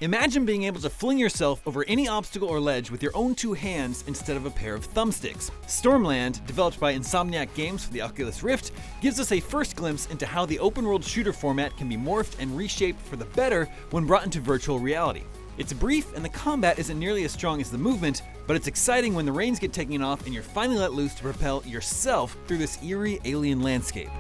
Imagine being able to fling yourself over any obstacle or ledge with your own two hands instead of a pair of thumbsticks. Stormland, developed by Insomniac Games for the Oculus Rift, gives us a first glimpse into how the open-world shooter format can be morphed and reshaped for the better when brought into virtual reality. It's brief and the combat isn't nearly as strong as the movement, but it's exciting when the reins get taken off and you're finally let loose to propel yourself through this eerie alien landscape.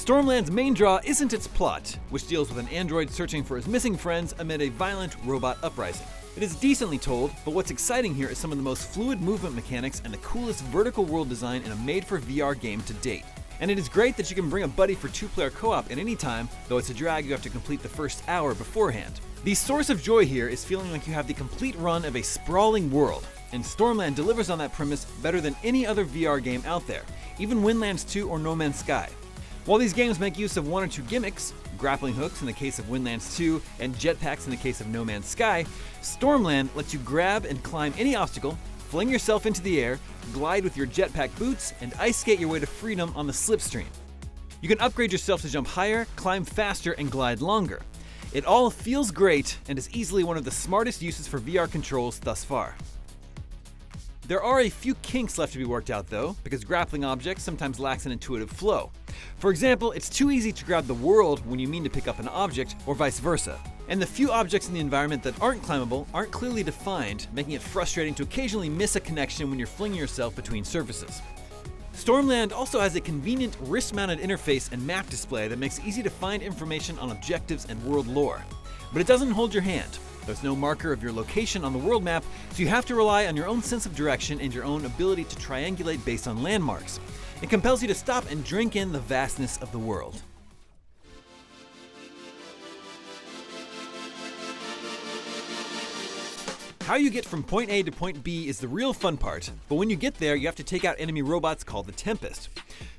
Stormland's main draw isn't its plot, which deals with an android searching for his missing friends amid a violent robot uprising. It is decently told, but what's exciting here is some of the most fluid movement mechanics and the coolest vertical world design in a made-for-VR game to date. And it is great that you can bring a buddy for two-player co-op at any time, though it's a drag you have to complete the first hour beforehand. The source of joy here is feeling like you have the complete run of a sprawling world, and Stormland delivers on that premise better than any other VR game out there, even Windlands 2 or No Man's Sky. While these games make use of one or two gimmicks, grappling hooks in the case of Windlands 2 and jetpacks in the case of No Man's Sky, Stormland lets you grab and climb any obstacle, fling yourself into the air, glide with your jetpack boots, and ice skate your way to freedom on the slipstream. You can upgrade yourself to jump higher, climb faster, and glide longer. It all feels great and is easily one of the smartest uses for VR controls thus far. There are a few kinks left to be worked out though, because grappling objects sometimes lacks an intuitive flow. For example, it's too easy to grab the world when you mean to pick up an object, or vice versa. And the few objects in the environment that aren't climbable aren't clearly defined, making it frustrating to occasionally miss a connection when you're flinging yourself between surfaces. Stormland also has a convenient wrist-mounted interface and map display that makes it easy to find information on objectives and world lore. But it doesn't hold your hand. There's no marker of your location on the world map, so you have to rely on your own sense of direction and your own ability to triangulate based on landmarks. It compels you to stop and drink in the vastness of the world. How you get from point A to point B is the real fun part, but when you get there, you have to take out enemy robots called the Tempest.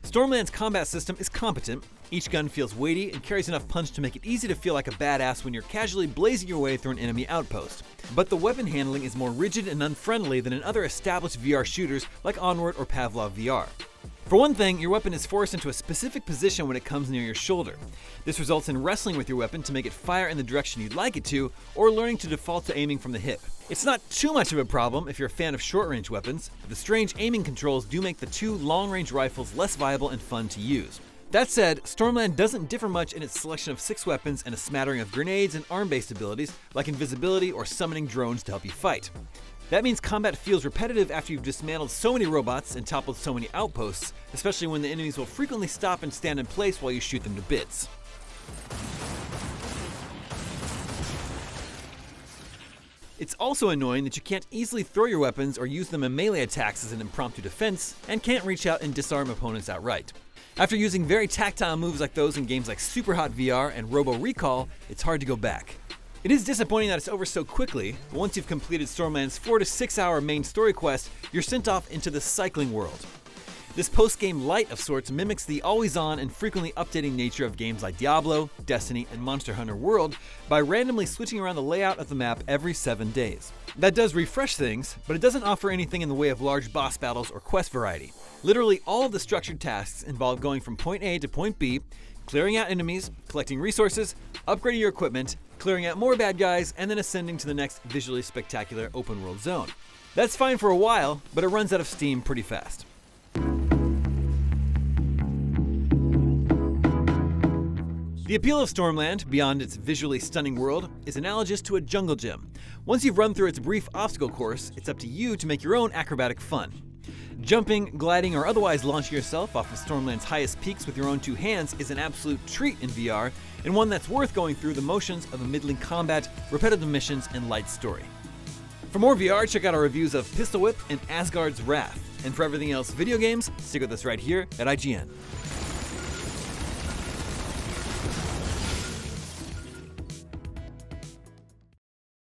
Stormland's combat system is competent. Each gun feels weighty and carries enough punch to make it easy to feel like a badass when you're casually blazing your way through an enemy outpost. But the weapon handling is more rigid and unfriendly than in other established VR shooters like Onward or Pavlov VR. For one thing, your weapon is forced into a specific position when it comes near your shoulder. This results in wrestling with your weapon to make it fire in the direction you'd like it to, or learning to default to aiming from the hip. It's not too much of a problem if you're a fan of short-range weapons. The strange aiming controls do make the two long-range rifles less viable and fun to use. That said, Stormland doesn't differ much in its selection of 6 weapons and a smattering of grenades and arm-based abilities like invisibility or summoning drones to help you fight. That means combat feels repetitive after you've dismantled so many robots and toppled so many outposts, especially when the enemies will frequently stop and stand in place while you shoot them to bits. It's also annoying that you can't easily throw your weapons or use them in melee attacks as an impromptu defense, and can't reach out and disarm opponents outright. After using very tactile moves like those in games like Superhot VR and Robo Recall, it's hard to go back. It is disappointing that it's over so quickly, but once you've completed Stormland's 4 to 6 hour main story quest, you're sent off into the cycling world. This post-game light of sorts mimics the always-on and frequently updating nature of games like Diablo, Destiny, and Monster Hunter World by randomly switching around the layout of the map every 7 days. That does refresh things, but it doesn't offer anything in the way of large boss battles or quest variety. Literally all of the structured tasks involve going from point A to point B, clearing out enemies, collecting resources, upgrading your equipment, clearing out more bad guys, and then ascending to the next visually spectacular open world zone. That's fine for a while, but it runs out of steam pretty fast. The appeal of Stormland, beyond its visually stunning world, is analogous to a jungle gym. Once you've run through its brief obstacle course, it's up to you to make your own acrobatic fun. Jumping, gliding, or otherwise launching yourself off of Stormland's highest peaks with your own two hands is an absolute treat in VR, and one that's worth going through the motions of a middling combat, repetitive missions, and light story. For more VR, check out our reviews of Pistol Whip and Asgard's Wrath. And for everything else video games, stick with us right here at IGN.